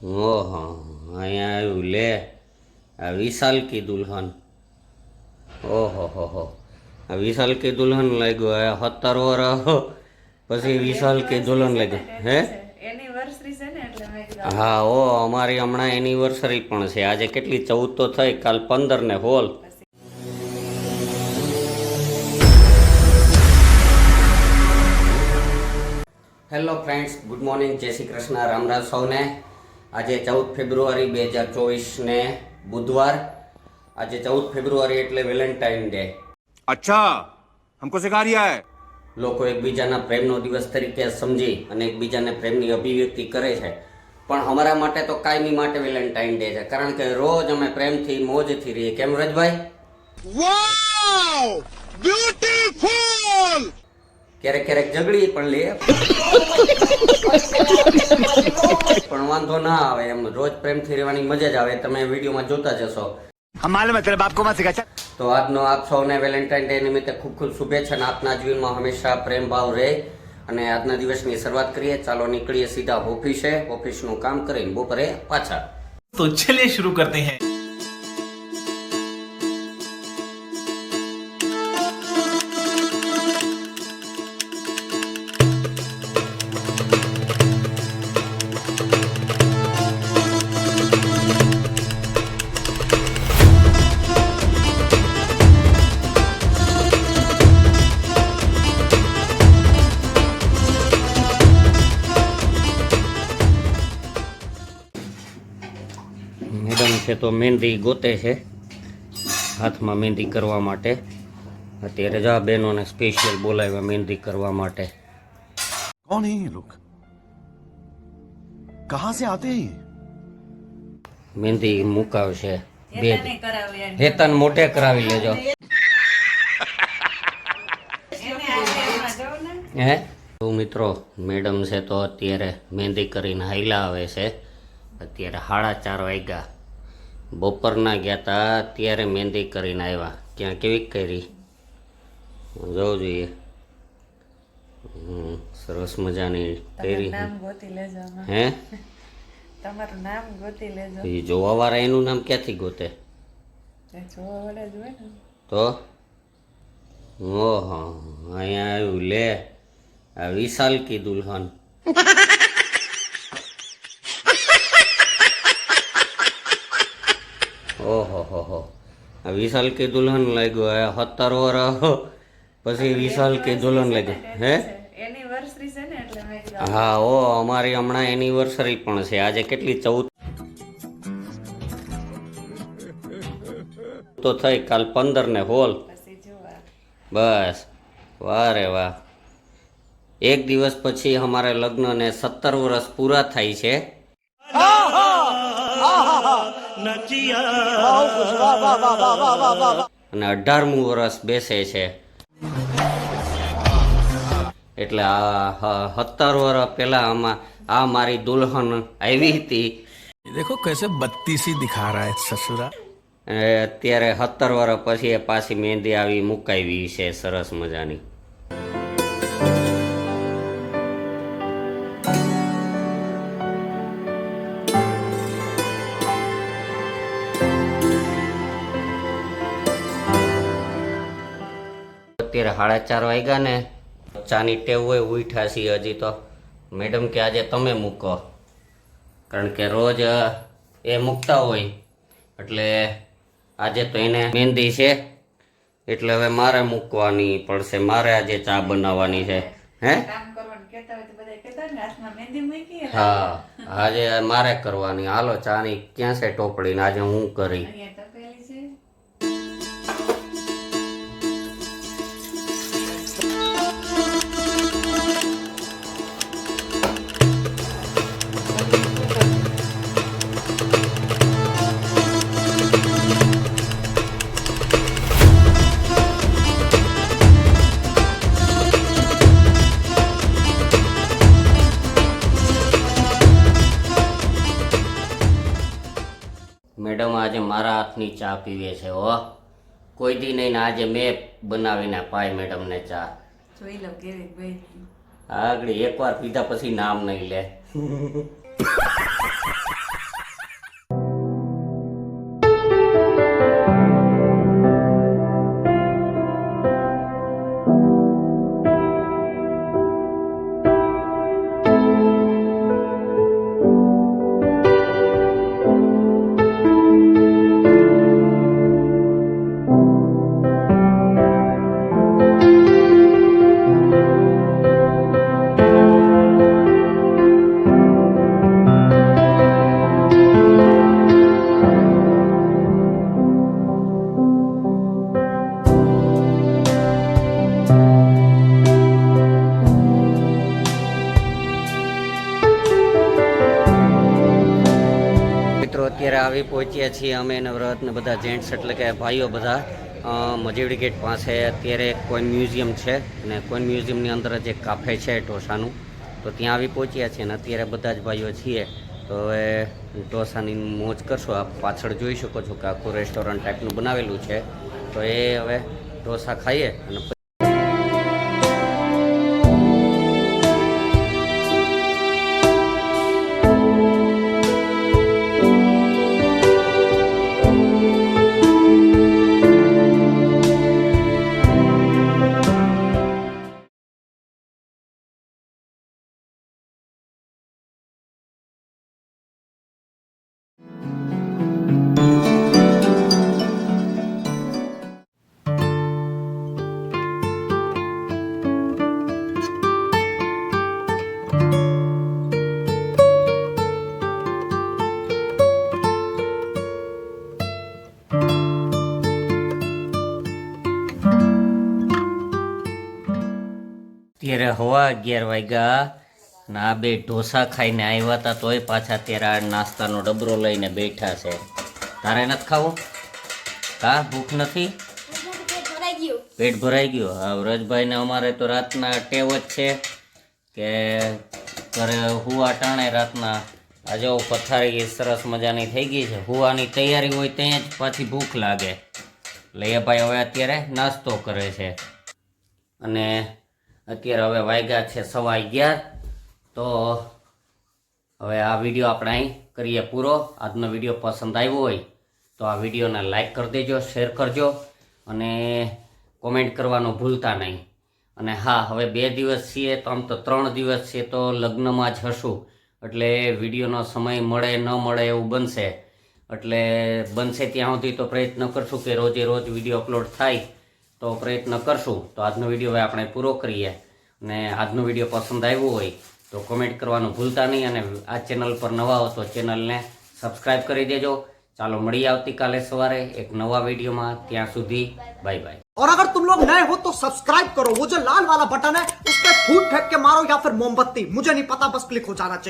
ઓહો, અહીંયા આવ્યું લે આ વિશાલ કી દુલ્હન. ઓહો હો, આ વિશાલ કી દુલ્હન લાગ્યું. 17 વર્ષ પછી વિશાલ કી દુલ્હન લાગ્યું. હે એનિવર્સરી છે ને એટલે મેં કીધું હા, ઓ અમારી હમણાં એનિવર્સરી પણ છે. આજે કેટલી 14 તો થઈ, કાલ 15 ને હોલ. હેલો ફ્રેન્ડ્સ, ગુડ મોર્નિંગ, જય શ્રી કૃષ્ણ, રામ રામ સૌને. આજે 14 ફેબ્રુઆરી 2024 ને બુધવાર. આજે 14 ફેબ્રુઆરી એટલે વેલેન્ટાઇન ડે. અચ્છા, हमको सिखा रिया है. લોકો એકબીજાના પ્રેમનો દિવસ તરીકે સમજી અને એકબીજાને પ્રેમની અભિવ્યક્તિ કરે છે. પણ અમારા માટે તો કાયમી માટે વેલેન્ટાઇન ડે છે, કારણ કે રોજ અમે પ્રેમથી મોજથી રહીએ. કેમ રજભાઈ? वाव, ब्यूटीफुल. ક્યારેક ક્યારેક ઝઘડી પણ લે, પણ વાંધો ના આવે. એમ રોજ પ્રેમથી રહેવાની મજા જ આવે. તમે વિડીયોમાં જોતા જશો. हम मालूम है तेरे बाप को मत सिखा. તો આજનો આપ સૌને વેલેન્ટાઇન ડે નિમિત્તે ખૂબ ખૂબ શુભેચ્છા અને આપના જીવનમાં હંમેશા પ્રેમ ભાવ રહે. અને આજના દિવસની શરૂઆત કરીએ. ચાલો નીકળીએ સીધા ઓફિસે. ઓફિસનું કામ કરીને બપોરે પાછા. तो चलिए शुरू करते हैं. મેડમ છે તો મહેંદી ગોતે છે, હાથમાં મહેંદી કરવા માટે. અત્યારે જ આ બહેનોને સ્પેશિયલ બોલાવ્યા મહેંદી કરવા માટે. कौन है ये लोग? कहाँ से आते हैं? મહેંદી મુકાવશે. બે હેતાને કરાવી એમ. હેતન મોઢે કરાવી લેજો. એને આજે એમાં જવું ને. હે તો મિત્રો, મેડમ છે તો અત્યારે મહેંદી કરીને હાઈલા આવે છે. અત્યારે 4:30 વાગ્યા. બપોરના ગયા તા, અત્યારે મહેંદી કરીને આવ્યા. ક્યાં કેવી કરી જોવું જોઈએ. સરસ મજાની તમારું કરી. નામ ગોતી લેજો આમાં. હે તમારું નામ ગોતી લેજો. એ જોવાવાળા એનું નામ ક્યાંથી ગોતે? એ જોવા વડે જ હોય ને. તો ઓહો, અહીંયા આવ્યું લે આ વિશાલ કી દુલ્હન. ઓહો હો, આ વિશાલ કી દુલ્હન લાગ્યું. 17 વર્ષ પછી વિશાલ કી દુલ્હન લાગ્યું. હે એનિવર્સરી છે ને એટલે મેં કીધું હા, ઓ અમારી હમણાં એનિવર્સરી પણ છે. આજે કેટલી 14 તો થઈ, કાલ 15 ને હોલ. પછી જોવા. બસ, વાહ રે વાહ. એક દિવસ પછી અમારે લગ્નને 17 વર્ષ પૂરા થાય છે. અને 18મું વર્ષ બેસે છે. એટલે આ 17 વર્ષ પહેલા આમાં આ મારી દુલ્હન આવી હતી. देखो कैसे बत्तीसी दिखा रहा है ससुरा. અત્યારે 17 વર્ષ પછી એ પાછી મહેંદી આવી મુકાવી છે સરસ મજાની. અત્યારે 4:30 વાગ્યા ને. ચાની ટેવ હોય, ઉઠ્યા છીએ હજી તો. મેડમ કે આજે તમે મૂકો, કારણ કે રોજ એ મૂકતા હોય. એટલે આજે તો એને મહેંદી છે, એટલે હવે મારે મૂકવાની પડશે. મારે આજે ચા બનાવવાની છે. હે કામ કરવાનું કહેતા હોય તો બધા કહેતા હોય ને હાથમાં મહેંદી મૂકી. હા, આજે મારે કરવાની. હાલો, ચાની ક્યાં છે ટોપડી ને આજે હું કરી. અહીંયા તપેલી છે. મેડમ આજે મારા હાથની ચા પીવે છે. હો, કોઈ દી નહીં ને આજે મેં બનાવીને પાય મેડમને ચા. જોઈ લો કેવી બની. આગળ એકવાર પીધા પછી નામ નહીં લે. અત્યારે આવી પહોંચ્યા છીએ અમે અને વ્રત ને બધા જેન્ટ્સ એટલે કે ભાઈઓ બધા મજેવડી ગેટ પાસે અત્યારે કોઈન મ્યુઝિયમ છે અને કોઈન મ્યુઝિયમની અંદર જ એક કાફે છે ઢોસાનું, તો ત્યાં આવી પહોંચ્યા છીએ અને અત્યારે બધા જ ભાઈઓ છીએ. તો હવે ઢોસાની મોજ કરશો. આપ પાછળ જોઈ શકો છો કે આખું રેસ્ટોરન્ટ ટાઈપનું બનાવેલું છે. તો એ હવે ઢોસા ખાઈએ અને અત્યારે 11:15 વાગ્યા અને આ બે ઢોસા ખાઈને આવ્યા હતા તોય પાછા અત્યારે આ નાસ્તાનો ડબરો લઈને બેઠા છે. તારે નથી ખાવું? કા ભૂખ નથી? પેટ ભરાઈ ગયું. હા, વ્રજભાઈને અમારે તો રાતના ટેવ જ છે કે ઘરે હુવા ટાણે રાતના આ જો પથારી સરસ મજાની થઈ ગઈ છે, હુવાની તૈયારી હોય ત્યાં જ પાછી ભૂખ લાગે. એટલે એ ભાઈ હવે અત્યારે નાસ્તો કરે છે અને અત્યારે હવે વાગ્યા છે 11:15. તો હવે આ વિડીયો આપણે અહીં કરીએ પૂરો. આજનો વિડીયો પસંદ આવ્યો હોય તો આ વિડીયોને લાઈક કરી દેજો, શેર કરજો અને કોમેન્ટ કરવાનું ભૂલતા નહીં. અને હા, હવે 2 દિવસ છીએ તો આમ તો 3 દિવસ છે તો લગ્નમાં જ હશું, એટલે વિડીયોનો સમય મળે ન મળે એવું બનશે. એટલે બનશે ત્યાં સુધી તો પ્રયત્ન કરશું કે રોજે રોજ વિડીયો અપલોડ થાય તો પ્રયત્ન કરશું. તો આજનો વિડીયો હવે આપણે પૂરો કરીએ અને આજનો વિડીયો પસંદ આવ્યો હોય તો કોમેન્ટ કરવાનું ભૂલતા નહીં અને આ ચેનલ પર નવા હો તો ચેનલને સબસ્ક્રાઈબ કરી દેજો. ચાલો મળીએ આવતીકાલે સવારે એક નવા વિડીયોમાં. ત્યાં સુધી બાય બાય. और अगर तुम लोग नए हो तो सब्सक्राइब करो, वो जो लाल वाला बटन है उस पर फूट फेंक के मारो या फिर मोमबत्ती, मुझे नहीं पता, बस क्लिक हो जाना चाहिए.